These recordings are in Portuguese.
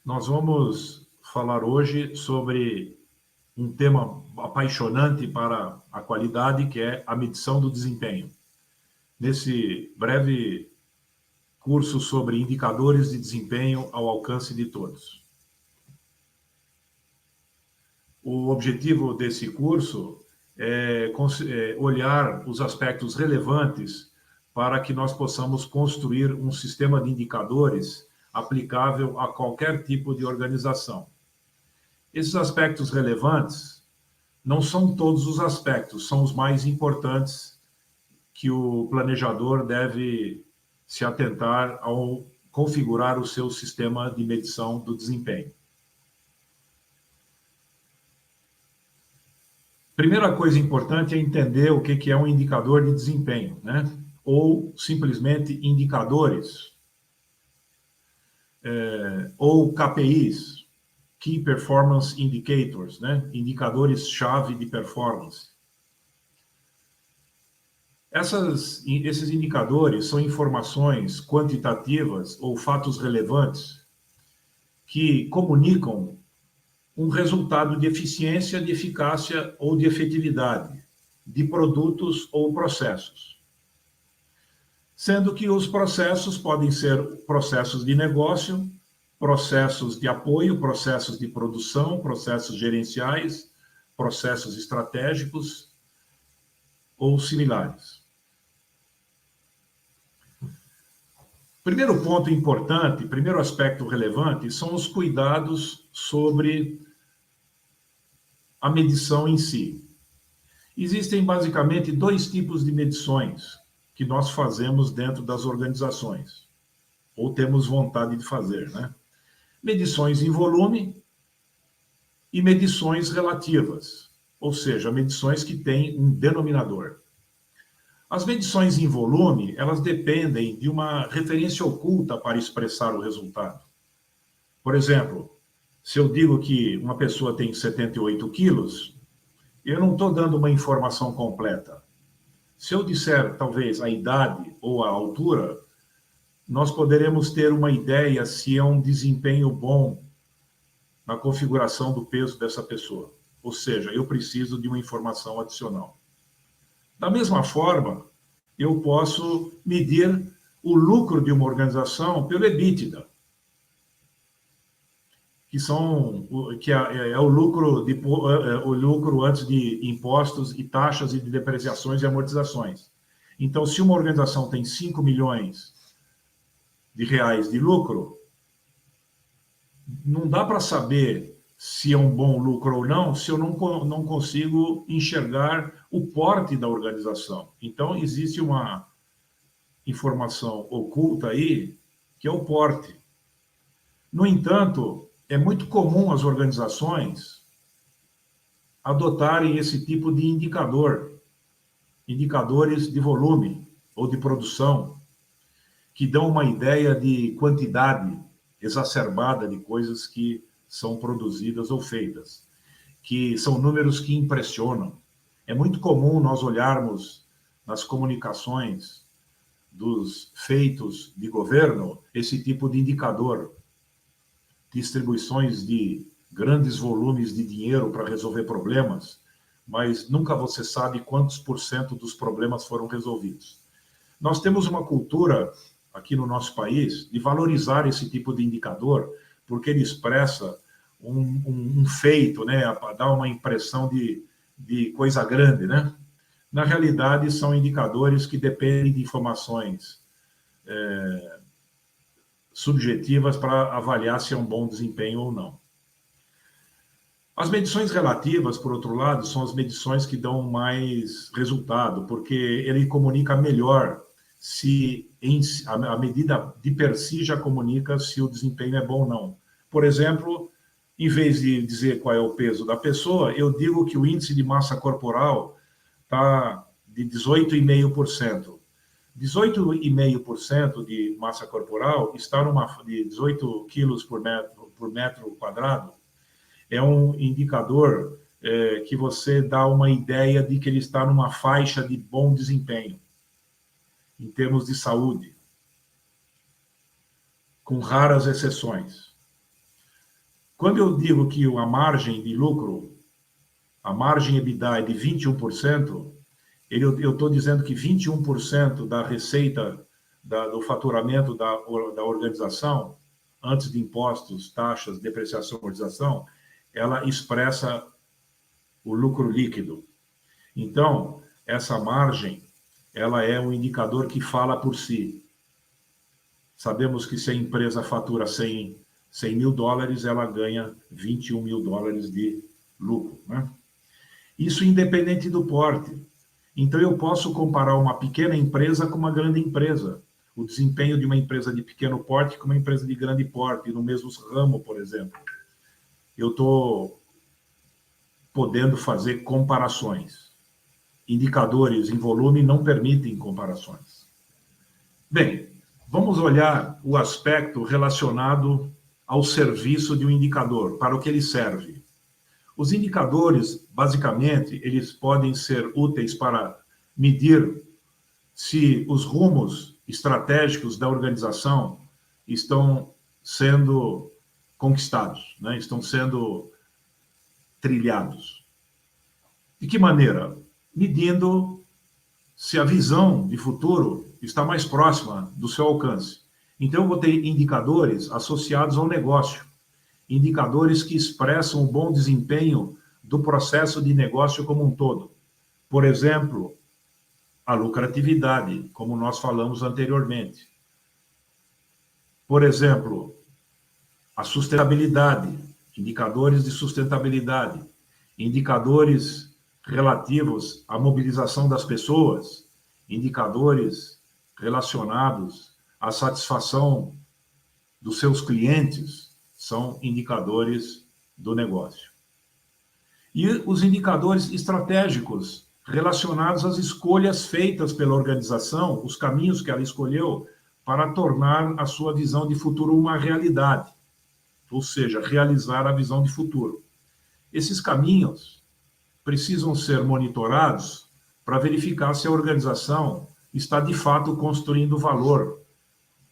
Nós vamos falar hoje sobre um tema apaixonante para a qualidade, que é a medição do desempenho. Nesse breve curso sobre indicadores de desempenho ao alcance de todos. O objetivo desse curso é olhar os aspectos relevantes para que nós possamos construir um sistema de indicadores aplicável a qualquer tipo de organização. Esses aspectos relevantes não são todos os aspectos, são os mais importantes que o planejador deve se atentar ao configurar o seu sistema de medição do desempenho. Primeira coisa importante é entender o que é um indicador de desempenho, né? Ou simplesmente indicadores, ou KPIs, Key Performance Indicators, né? Indicadores-chave de performance. Esses indicadores são informações quantitativas ou fatos relevantes que comunicam um resultado de eficiência, de eficácia ou de efetividade de produtos ou processos. Sendo que os processos podem ser processos de negócio, processos de apoio, processos de produção, processos gerenciais, processos estratégicos ou similares. Primeiro ponto importante, primeiro aspecto relevante, são os cuidados sobre a medição em si. Existem basicamente dois tipos de medições que nós fazemos dentro das organizações, ou temos vontade de fazer, né? Medições em volume e medições relativas, ou seja, medições que têm um denominador. As medições em volume, elas dependem de uma referência oculta para expressar o resultado. Por exemplo, se eu digo que uma pessoa tem 78 quilos, eu não estou dando uma informação completa. Se eu disser, talvez, a idade ou a altura, nós poderemos ter uma ideia se é um desempenho bom na configuração do peso dessa pessoa. Ou seja, eu preciso de uma informação adicional. Da mesma forma, eu posso medir o lucro de uma organização pelo EBITDA, que é o lucro antes de impostos e taxas e de depreciações e amortizações. Então, se uma organização tem 5 milhões de reais de lucro, não dá para saber se é um bom lucro ou não, se eu não consigo enxergar o porte da organização. Então, existe uma informação oculta aí, que é o porte. No entanto, é muito comum as organizações adotarem esse tipo de indicador, indicadores de volume ou de produção, que dão uma ideia de quantidade exacerbada de coisas que são produzidas ou feitas, que são números que impressionam. É muito comum nós olharmos nas comunicações dos feitos de governo esse tipo de indicador, distribuições de grandes volumes de dinheiro para resolver problemas, mas nunca você sabe quantos por cento dos problemas foram resolvidos. Nós temos uma cultura aqui no nosso país de valorizar esse tipo de indicador, porque ele expressa um feito, né, dá uma impressão de coisa grande, né? Na realidade, são indicadores que dependem de informações subjetivas para avaliar se é um bom desempenho ou não. As medições relativas, por outro lado, são as medições que dão mais resultado, porque ele comunica melhor se a medida de per si já comunica se o desempenho é bom ou não. Por exemplo, em vez de dizer qual é o peso da pessoa, eu digo que o índice de massa corporal está de 18,5%. 18,5% de massa corporal está de 18 quilos por metro quadrado. É um indicador que você dá uma ideia de que ele está numa faixa de bom desempenho, em termos de saúde, com raras exceções. Quando eu digo que a margem de lucro, a margem EBITDA é de 21%, eu estou dizendo que 21% da receita, do faturamento da organização, antes de impostos, taxas, depreciação e amortização, ela expressa o lucro líquido. Então, essa margem, ela é um indicador que fala por si. Sabemos que se a empresa fatura 100 mil dólares, ela ganha 21 mil dólares de lucro, né? Isso independente do porte. Então, eu posso comparar uma pequena empresa com uma grande empresa. O desempenho de uma empresa de pequeno porte com uma empresa de grande porte, no mesmo ramo, por exemplo. Eu estou podendo fazer comparações. Indicadores em volume não permitem comparações. Bem, vamos olhar o aspecto relacionado ao serviço de um indicador, para o que ele serve. Os indicadores, basicamente, eles podem ser úteis para medir se os rumos estratégicos da organização estão sendo conquistados, né? Estão sendo trilhados. De que maneira? Medindo se a visão de futuro está mais próxima do seu alcance. Então, eu vou ter indicadores associados ao negócio, indicadores que expressam o bom desempenho do processo de negócio como um todo. Por exemplo, a lucratividade, como nós falamos anteriormente. Por exemplo, a sustentabilidade, indicadores de sustentabilidade, indicadores relativos à mobilização das pessoas, indicadores relacionados à satisfação dos seus clientes, são indicadores do negócio. E os indicadores estratégicos relacionados às escolhas feitas pela organização, os caminhos que ela escolheu para tornar a sua visão de futuro uma realidade, ou seja, realizar a visão de futuro. Esses caminhos precisam ser monitorados para verificar se a organização está, de fato, construindo valor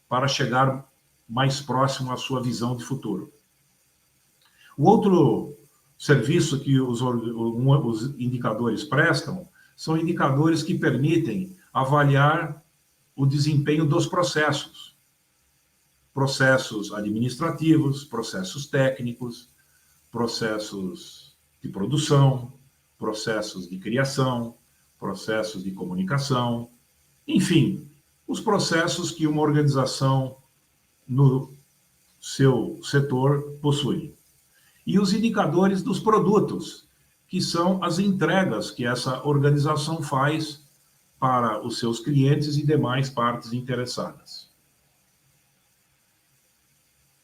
para chegar mais próximo à sua visão de futuro. O outro serviço que os indicadores prestam são indicadores que permitem avaliar o desempenho dos processos. Processos administrativos, processos técnicos, processos de produção, processos de criação, processos de comunicação, enfim, os processos que uma organização no seu setor possui. E os indicadores dos produtos, que são as entregas que essa organização faz para os seus clientes e demais partes interessadas.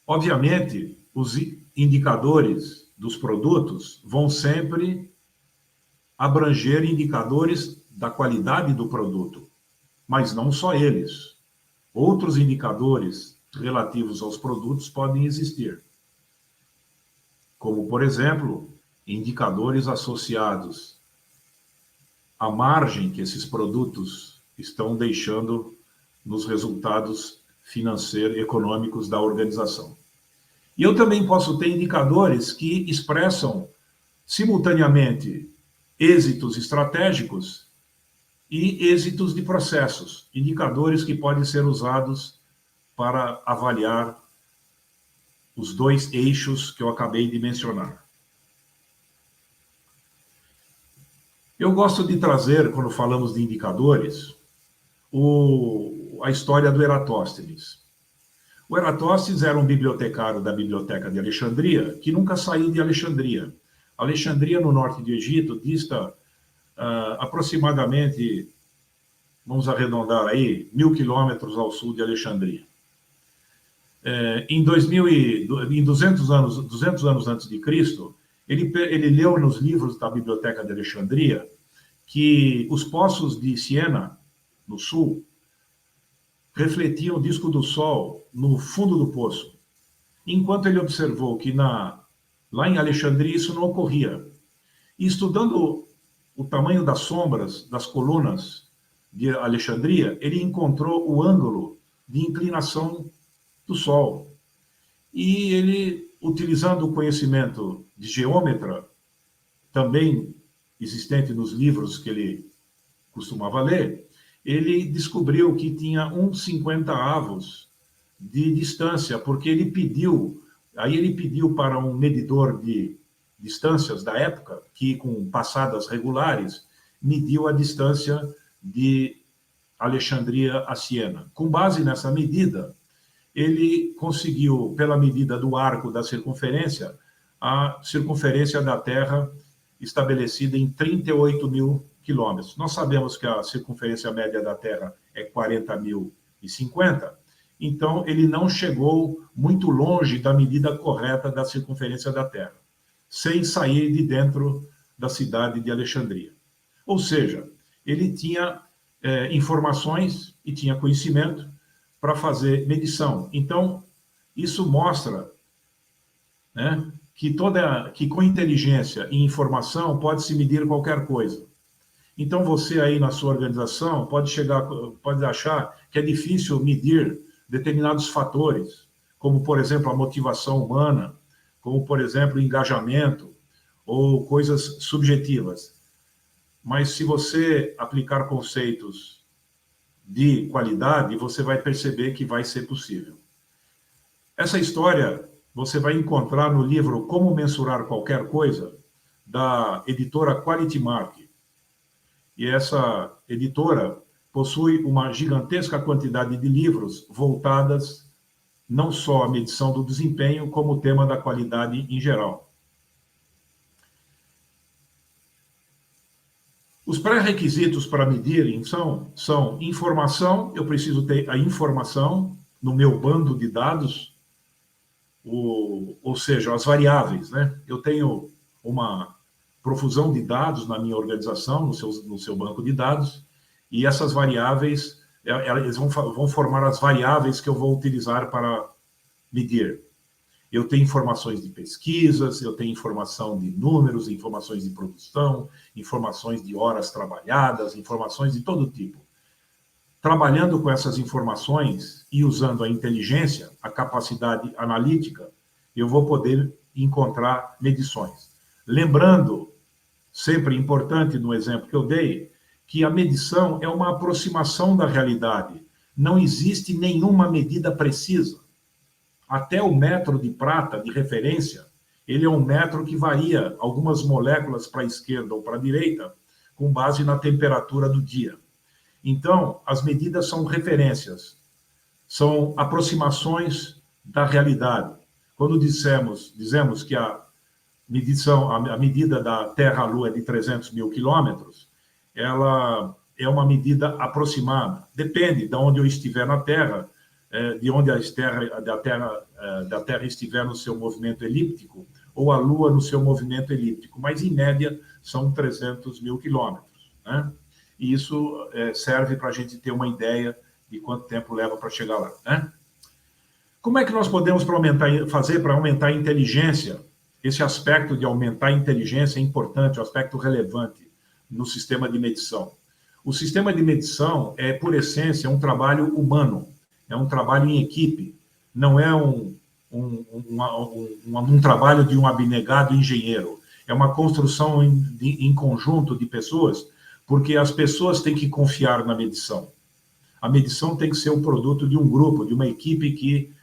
Obviamente, os indicadores dos produtos vão sempre abranger indicadores da qualidade do produto, mas não só eles. Outros indicadores relativos aos produtos podem existir, como, por exemplo, indicadores associados à margem que esses produtos estão deixando nos resultados financeiros e econômicos da organização. E eu também posso ter indicadores que expressam simultaneamente êxitos estratégicos e êxitos de processos, indicadores que podem ser usados para avaliar os dois eixos que eu acabei de mencionar. Eu gosto de trazer, quando falamos de indicadores, a história do Eratóstenes. O Eratóstenes era um bibliotecário da Biblioteca de Alexandria, que nunca saiu de Alexandria. Alexandria, no norte do Egito, dista aproximadamente, vamos arredondar aí, 1.000 quilômetros ao sul de Alexandria. Em 200 anos antes de Cristo, ele leu nos livros da Biblioteca de Alexandria que os poços de Siena, no sul, refletiam o disco do Sol no fundo do poço, enquanto ele observou que lá em Alexandria isso não ocorria. E estudando o tamanho das sombras das colunas de Alexandria, ele encontrou o ângulo de inclinação do Sol. E ele utilizando o conhecimento de geômetra, também existente nos livros que ele costumava ler, ele descobriu que tinha 1/50 de distância, porque ele pediu para um medidor de distâncias da época, que com passadas regulares, mediu a distância de Alexandria a Siena. Com base nessa medida, ele conseguiu, pela medida do arco da circunferência, a circunferência da Terra estabelecida em 38 mil quilômetros. Nós sabemos que a circunferência média da Terra é 40.050, então ele não chegou muito longe da medida correta da circunferência da Terra, sem sair de dentro da cidade de Alexandria. Ou seja, ele tinha informações e tinha conhecimento para fazer medição. Então, isso mostra, né, que com inteligência e informação pode-se medir qualquer coisa. Então, você aí na sua organização pode achar que é difícil medir determinados fatores, como, por exemplo, a motivação humana, como, por exemplo, o engajamento, ou coisas subjetivas. Mas se você aplicar conceitos de qualidade, você vai perceber que vai ser possível. Essa história você vai encontrar no livro Como Mensurar Qualquer Coisa, da editora Quality Mark. E essa editora possui uma gigantesca quantidade de livros voltadas não só à medição do desempenho, como o tema da qualidade em geral. Os pré-requisitos para medirem são informação, eu preciso ter a informação no meu bando de dados, ou seja, as variáveis, né? Eu tenho uma profusão de dados na minha organização, no seu banco de dados, e essas variáveis, eles vão formar as variáveis que eu vou utilizar para medir. Eu tenho informações de pesquisas, eu tenho informação de números, informações de produção, informações de horas trabalhadas, informações de todo tipo. Trabalhando com essas informações e usando a inteligência, a capacidade analítica, eu vou poder encontrar medições. Lembrando, sempre importante no exemplo que eu dei, que a medição é uma aproximação da realidade. Não existe nenhuma medida precisa. Até o metro de prata, de referência, ele é um metro que varia algumas moléculas para a esquerda ou para a direita, com base na temperatura do dia. Então, as medidas são referências, são aproximações da realidade. Quando dizemos que a medida da Terra à Lua é de 300 mil quilômetros, ela é uma medida aproximada. Depende de onde eu estiver na Terra, de onde a Terra estiver no seu movimento elíptico, ou a Lua no seu movimento elíptico, mas, em média, são 300 mil quilômetros, né? E isso serve para a gente ter uma ideia de quanto tempo leva para chegar lá, né? Como é que nós podemos fazer para aumentar a inteligência? Esse aspecto de aumentar a inteligência é importante, é um aspecto relevante no sistema de medição. O sistema de medição é, por essência, um trabalho humano, é um trabalho em equipe, não é um trabalho de um abnegado engenheiro, é uma construção em conjunto de pessoas, porque as pessoas têm que confiar na medição. A medição tem que ser um produto de um grupo, de uma equipe que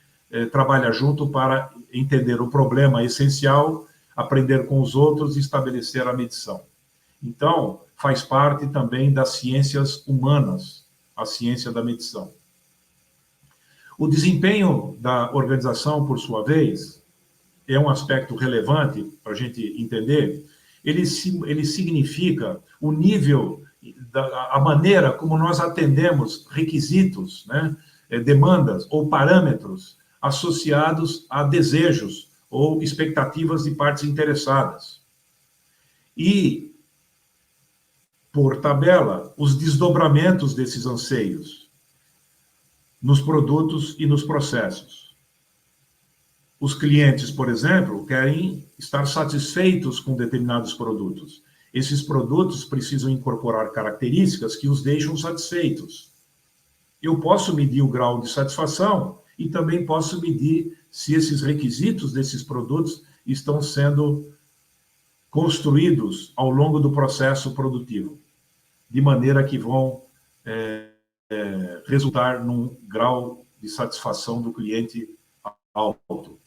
trabalha junto para entender o problema essencial, aprender com os outros e estabelecer a medição. Então, faz parte também das ciências humanas, a ciência da medição. O desempenho da organização, por sua vez, é um aspecto relevante para a gente entender. Ele significa o nível, a maneira como nós atendemos requisitos, né, demandas ou parâmetros associados a desejos ou expectativas de partes interessadas. E, por tabela, os desdobramentos desses anseios nos produtos e nos processos. Os clientes, por exemplo, querem estar satisfeitos com determinados produtos. Esses produtos precisam incorporar características que os deixam satisfeitos. Eu posso medir o grau de satisfação e também posso medir se esses requisitos desses produtos estão sendo construídos ao longo do processo produtivo, de maneira que vão resultar num grau de satisfação do cliente alto.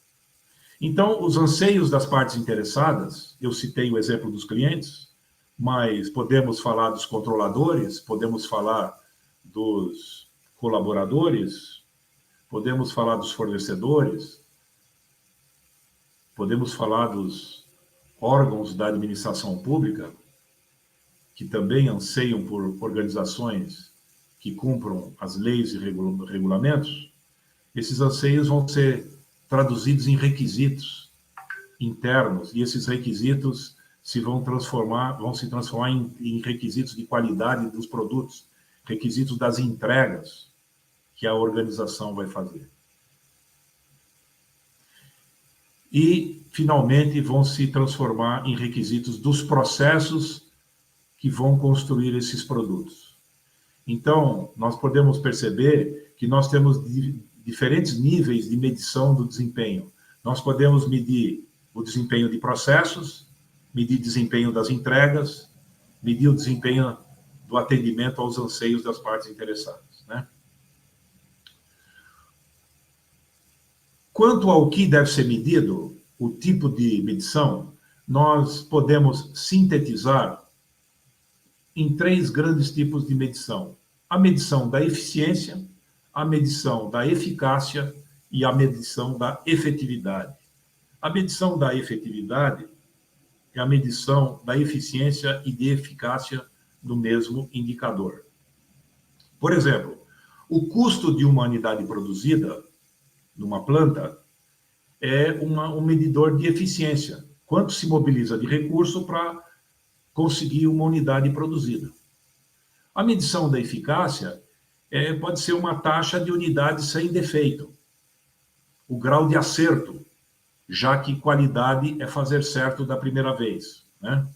Então, os anseios das partes interessadas, eu citei o exemplo dos clientes, mas podemos falar dos controladores, podemos falar dos colaboradores, podemos falar dos fornecedores, podemos falar dos órgãos da administração pública, que também anseiam por organizações que cumpram as leis e regulamentos. Esses anseios vão ser traduzidos em requisitos internos, e esses requisitos vão se transformar em requisitos de qualidade dos produtos, requisitos das entregas que a organização vai fazer. E, finalmente, vão se transformar em requisitos dos processos que vão construir esses produtos. Então, nós podemos perceber que nós temos diferentes níveis de medição do desempenho. Nós podemos medir o desempenho de processos, medir o desempenho das entregas, medir o desempenho do atendimento aos anseios das partes interessadas, né? Quanto ao que deve ser medido, o tipo de medição, nós podemos sintetizar em 3 grandes tipos de medição: a medição da eficiência, a medição da eficácia e a medição da efetividade. A medição da efetividade é a medição da eficiência e de eficácia do mesmo indicador. Por exemplo, o custo de uma unidade produzida numa planta é um medidor de eficiência. Quanto se mobiliza de recurso para conseguir uma unidade produzida. A medição da eficácia pode ser uma taxa de unidades sem defeito, o grau de acerto, já que qualidade é fazer certo da primeira vez, né?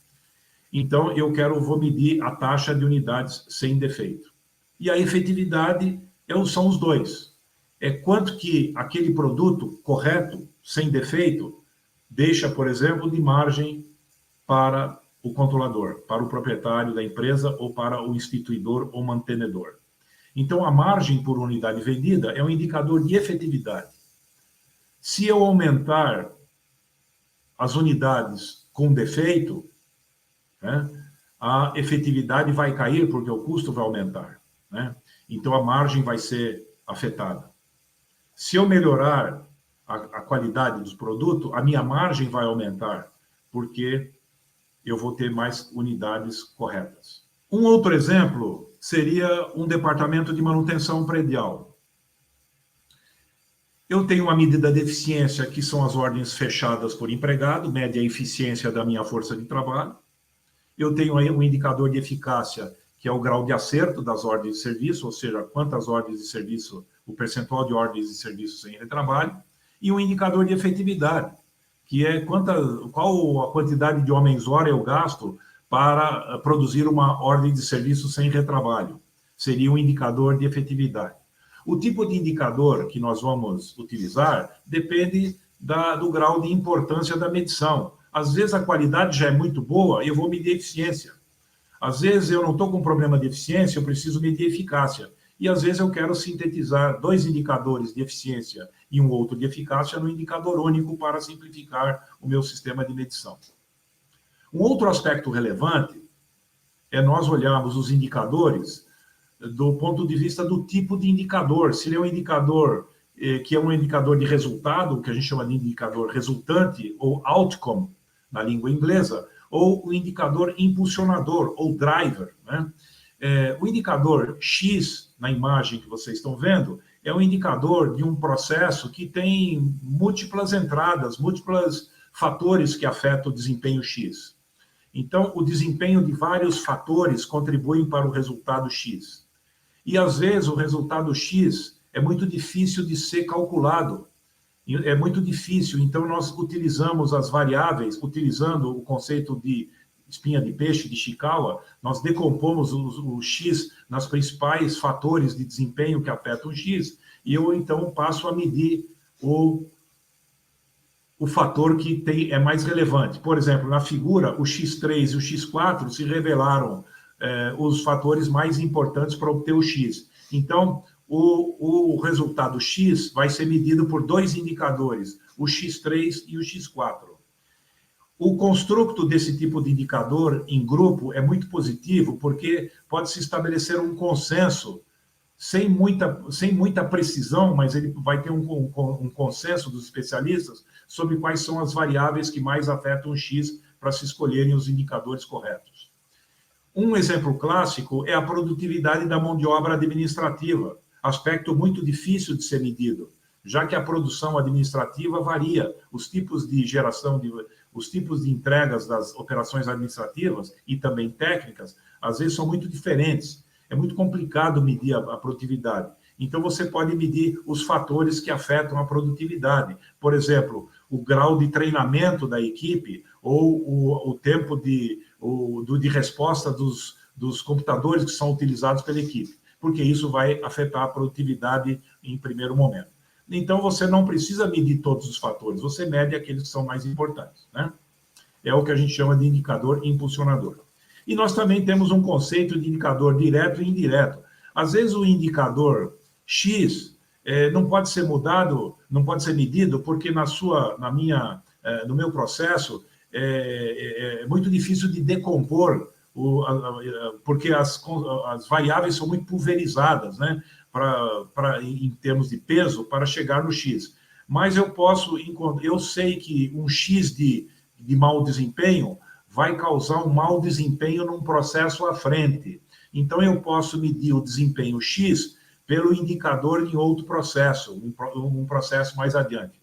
Então, vou medir a taxa de unidades sem defeito. E a efetividade são os dois. É quanto que aquele produto correto, sem defeito, deixa, por exemplo, de margem para o controlador, para o proprietário da empresa ou para o instituidor ou mantenedor. Então, a margem por unidade vendida é um indicador de efetividade. Se eu aumentar as unidades com defeito, né, a efetividade vai cair porque o custo vai aumentar, né? Então, a margem vai ser afetada. Se eu melhorar a qualidade dos produtos, a minha margem vai aumentar, porque eu vou ter mais unidades corretas. Um outro exemplo seria um departamento de manutenção predial. Eu tenho uma medida de eficiência, que são as ordens fechadas por empregado, mede a eficiência da minha força de trabalho. Eu tenho aí um indicador de eficácia, que é o grau de acerto das ordens de serviço, ou seja, quantas ordens de serviço, o percentual de ordens de serviço sem retrabalho, e um indicador de efetividade, que é qual a quantidade de homens-hora eu gasto para produzir uma ordem de serviço sem retrabalho. Seria um indicador de efetividade. O tipo de indicador que nós vamos utilizar depende do grau de importância da medição. Às vezes a qualidade já é muito boa e eu vou medir eficiência. Às vezes eu não estou com problema de eficiência, eu preciso medir eficácia. E às vezes eu quero sintetizar 2 indicadores de eficiência e um outro de eficácia no indicador único para simplificar o meu sistema de medição. Um outro aspecto relevante é nós olharmos os indicadores do ponto de vista do tipo de indicador. Se ele é um indicador que é um indicador de resultado, que a gente chama de indicador resultante, ou outcome, na língua inglesa, ou o indicador impulsionador, ou driver, né? O indicador X, na imagem que vocês estão vendo, é um indicador de um processo que tem múltiplas entradas, múltiplos fatores que afetam o desempenho X. Então, o desempenho de vários fatores contribuem para o resultado X. E, às vezes, o resultado X é muito difícil de ser calculado. É muito difícil, então nós utilizamos as variáveis, utilizando o conceito de espinha de peixe, de Ishikawa, nós decompomos o X nas principais fatores de desempenho que afetam o X, e eu, então, passo a medir o fator que é mais relevante. Por exemplo, na figura, o X3 e o X4 se revelaram os fatores mais importantes para obter o X. Então, o resultado X vai ser medido por dois indicadores, o X3 e o X4. O construto desse tipo de indicador em grupo é muito positivo, porque pode-se estabelecer um consenso, sem muita precisão, mas ele vai ter um consenso dos especialistas sobre quais são as variáveis que mais afetam o X para se escolherem os indicadores corretos. Um exemplo clássico é a produtividade da mão de obra administrativa, aspecto muito difícil de ser medido, já que a produção administrativa varia, os tipos de geração, os tipos de entregas das operações administrativas e também técnicas, às vezes são muito diferentes. É muito complicado medir a produtividade. Então, você pode medir os fatores que afetam a produtividade. Por exemplo, o grau de treinamento da equipe ou o tempo de resposta dos computadores que são utilizados pela equipe, porque isso vai afetar a produtividade em primeiro momento. Então, você não precisa medir todos os fatores, você mede aqueles que são mais importantes, né? É o que a gente chama de indicador impulsionador. E nós também temos um conceito de indicador direto e indireto. Às vezes, o indicador X não pode ser mudado, não pode ser medido, porque no meu processo é muito difícil de decompor, porque as variáveis são muito pulverizadas, né? Em termos de peso, para chegar no X. Mas eu sei que um X de mau desempenho vai causar um mau desempenho num processo à frente. Então, eu posso medir o desempenho X pelo indicador em outro processo, um processo mais adiante.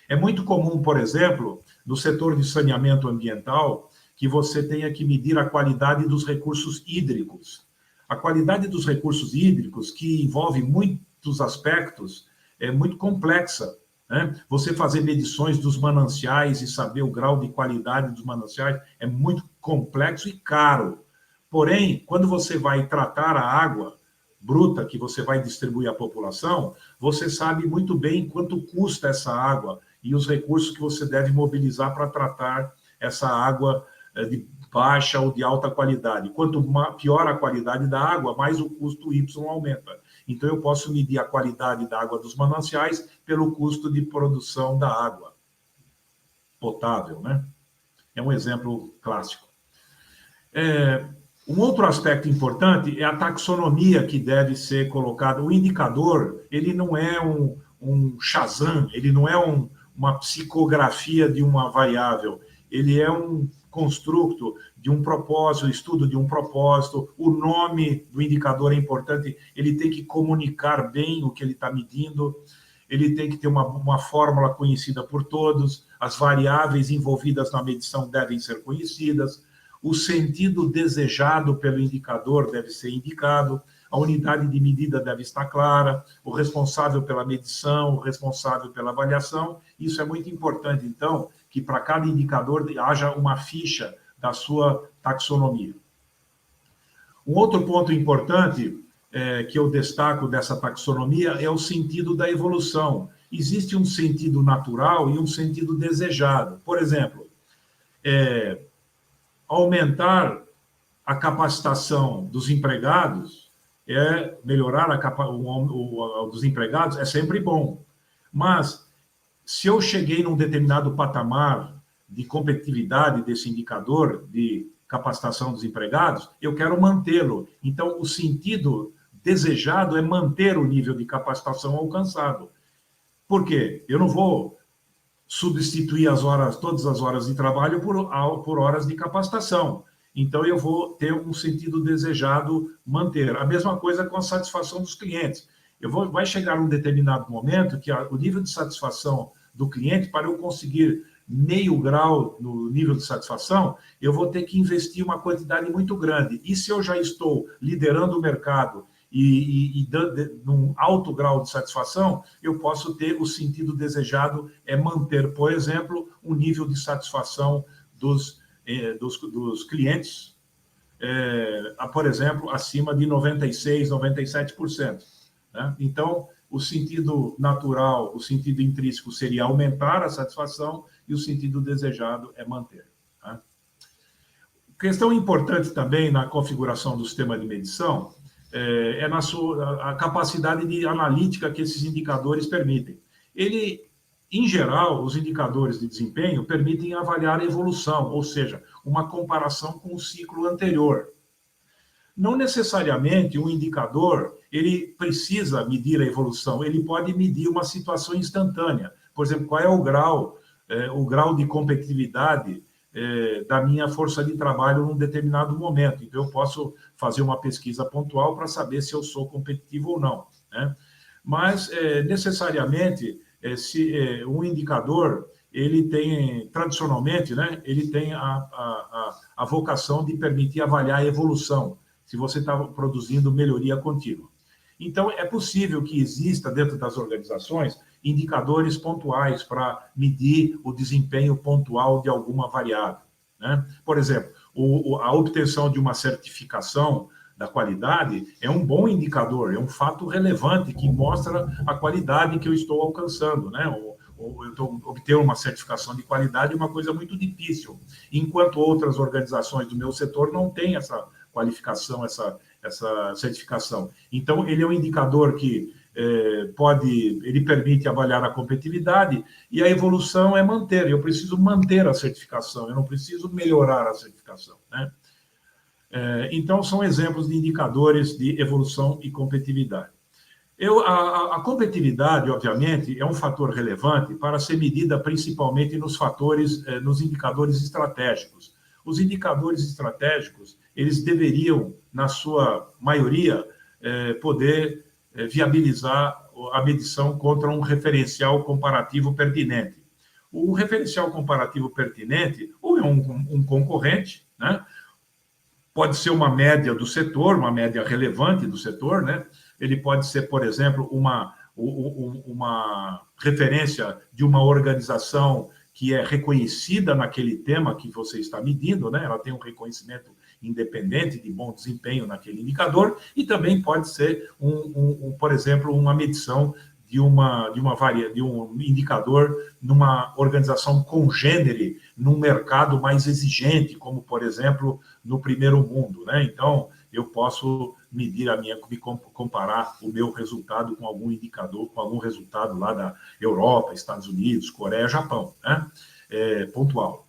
É muito comum, por exemplo, no setor de saneamento ambiental, que você tenha que medir a qualidade dos recursos hídricos. A qualidade dos recursos hídricos, que envolve muitos aspectos, é muito complexa, né? Você fazer medições dos mananciais e saber o grau de qualidade dos mananciais é muito complexo e caro. Porém, quando você vai tratar a água bruta que você vai distribuir à população, você sabe muito bem quanto custa essa água e os recursos que você deve mobilizar para tratar essa água de baixa ou de alta qualidade. Quanto pior a qualidade da água, mais o custo Y aumenta. Então, eu posso medir a qualidade da água dos mananciais pelo custo de produção da água potável, né? É um exemplo clássico. Um outro aspecto importante é a taxonomia que deve ser colocada. O indicador, ele não é um Shazam, ele não é uma psicografia de uma variável, ele é um construto de um propósito, estudo de um propósito, o nome do indicador é importante, ele tem que comunicar bem o que ele está medindo, ele tem que ter uma fórmula conhecida por todos, as variáveis envolvidas na medição devem ser conhecidas, o sentido desejado pelo indicador deve ser indicado, a unidade de medida deve estar clara, o responsável pela medição, o responsável pela avaliação. Isso é muito importante, então, que para cada indicador haja uma ficha da sua taxonomia. Um outro ponto importante que eu destaco dessa taxonomia é o sentido da evolução. Existe um sentido natural e um sentido desejado. Por exemplo, aumentar a capacitação dos empregados, melhorar o dos empregados é sempre bom. Mas, se eu cheguei num determinado patamar de competitividade desse indicador de capacitação dos empregados, eu quero mantê-lo. Então, o sentido desejado é manter o nível de capacitação alcançado. Por quê? Eu não vou substituir todas as horas de trabalho por horas de capacitação. Então, eu vou ter um sentido desejado manter. A mesma coisa com a satisfação dos clientes. Vai chegar um determinado momento que o nível de satisfação do cliente, para eu conseguir meio grau no nível de satisfação, eu vou ter que investir uma quantidade muito grande. E se eu já estou liderando o mercado e dando num alto grau de satisfação, eu posso ter o sentido desejado manter, por exemplo, um nível de satisfação dos dos clientes, por exemplo, acima de 96%, 97%. Né? Então, o sentido natural, o sentido intrínseco seria aumentar a satisfação e o sentido desejado é manter. Tá? Questão importante também na configuração do sistema de medição é a capacidade de analítica que esses indicadores permitem. Em geral, os indicadores de desempenho permitem avaliar a evolução, ou seja, uma comparação com o ciclo anterior. Não necessariamente um indicador ele precisa medir a evolução, ele pode medir uma situação instantânea. Por exemplo, qual é o grau de competitividade da minha força de trabalho num determinado momento. Então, eu posso fazer uma pesquisa pontual para saber se eu sou competitivo ou não. Né? Mas, necessariamente, se um indicador, ele tem, tradicionalmente, né, ele tem a vocação de permitir avaliar a evolução, se você está produzindo melhoria contínua. Então, é possível que exista dentro das organizações indicadores pontuais para medir o desempenho pontual de alguma variável. Né? Por exemplo, a obtenção de uma certificação da qualidade é um bom indicador, é um fato relevante que mostra a qualidade que eu estou alcançando. Né? Obter uma certificação de qualidade é uma coisa muito difícil, enquanto outras organizações do meu setor não têm essa qualificação, essa certificação. Então, ele é um indicador que ele permite avaliar a competitividade e a evolução é manter. Eu preciso manter a certificação, eu não preciso melhorar a certificação. Né? Então, são exemplos de indicadores de evolução e competitividade. A competitividade, obviamente, é um fator relevante para ser medida principalmente nos indicadores estratégicos. Os indicadores estratégicos, eles deveriam, na sua maioria, poder viabilizar a medição contra um referencial comparativo pertinente. O referencial comparativo pertinente ou é um concorrente, né? Pode ser uma média do setor, uma média relevante do setor, né? Ele pode ser, por exemplo, uma referência de uma organização que é reconhecida naquele tema que você está medindo, né? Ela tem um reconhecimento independente de bom desempenho naquele indicador, e também pode ser, por exemplo, uma medição de um indicador numa organização congênere, num mercado mais exigente, como, por exemplo, no primeiro mundo. Né? Então, eu posso medir comparar o meu resultado com algum indicador, com algum resultado lá da Europa, Estados Unidos, Coreia, Japão, né? Pontual.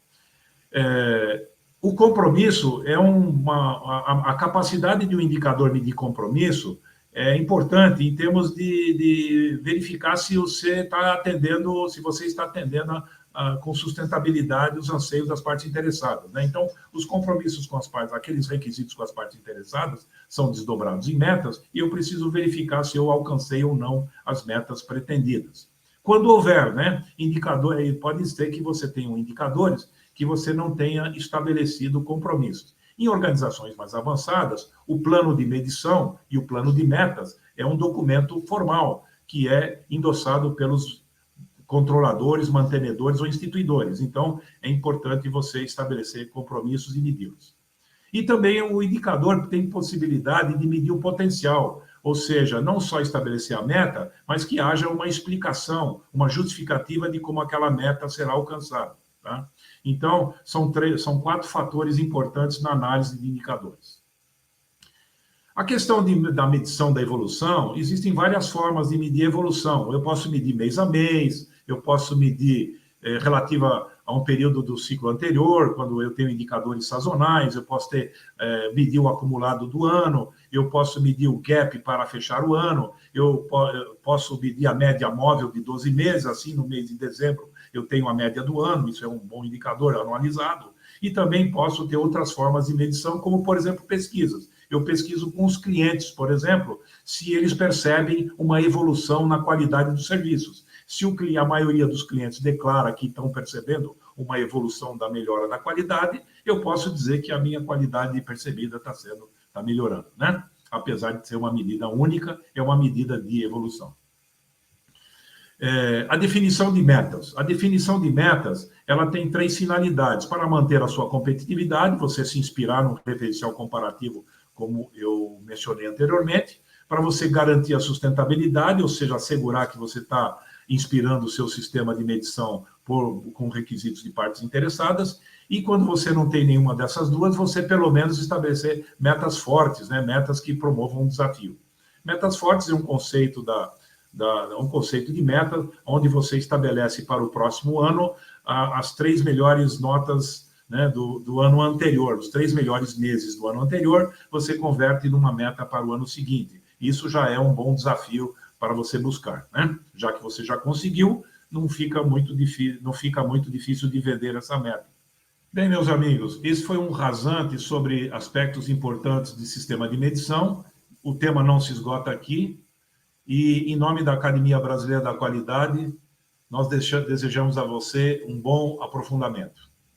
O compromisso é a capacidade de um indicador medir compromisso é importante em termos de verificar se você está atendendo, com sustentabilidade os anseios das partes interessadas. Né? Então, os compromissos com as partes, aqueles requisitos com as partes interessadas, são desdobrados em metas e eu preciso verificar se eu alcancei ou não as metas pretendidas. Quando houver, né, indicador, pode ser que você tenha indicadores que você não tenha estabelecido compromissos. Em organizações mais avançadas, o plano de medição e o plano de metas é um documento formal que é endossado pelos controladores, mantenedores ou instituidores. Então, é importante você estabelecer compromissos e medi-los. E também o indicador tem possibilidade de medir o potencial, ou seja, não só estabelecer a meta, mas que haja uma explicação, uma justificativa de como aquela meta será alcançada. Tá? Então, são 4 fatores importantes na análise de indicadores. A questão da medição da evolução, existem várias formas de medir a evolução. Eu posso medir mês a mês, eu posso medir relativa a um período do ciclo anterior, quando eu tenho indicadores sazonais, eu posso medir o acumulado do ano, eu posso medir o gap para fechar o ano, eu posso medir a média móvel de 12 meses, assim, no mês de dezembro, eu tenho a média do ano, isso é um bom indicador anualizado, e também posso ter outras formas de medição, como, por exemplo, pesquisas. Eu pesquiso com os clientes, por exemplo, se eles percebem uma evolução na qualidade dos serviços. Se a maioria dos clientes declara que estão percebendo uma evolução da melhora da qualidade, eu posso dizer que a minha qualidade percebida está melhorando, né? Apesar de ser uma medida única, é uma medida de evolução. A definição de metas. A definição de metas, ela tem 3 finalidades. Para manter a sua competitividade, você se inspirar no referencial comparativo, como eu mencionei anteriormente, para você garantir a sustentabilidade, ou seja, assegurar que você está inspirando o seu sistema de medição com requisitos de partes interessadas, e quando você não tem nenhuma dessas duas, você pelo menos estabelecer metas fortes, né? Metas que promovam um desafio. Metas fortes é um conceito um conceito de meta, onde você estabelece para o próximo ano as 3 melhores notas, né, do ano anterior, os 3 melhores meses do ano anterior, você converte numa meta para o ano seguinte. Isso já é um bom desafio para você buscar, né? Já que você já conseguiu, não fica muito difícil de vender essa meta. Bem, meus amigos, esse foi um rasante sobre aspectos importantes de sistema de medição. O tema não se esgota aqui. E, em nome da Academia Brasileira da Qualidade, nós desejamos a você um bom aprofundamento.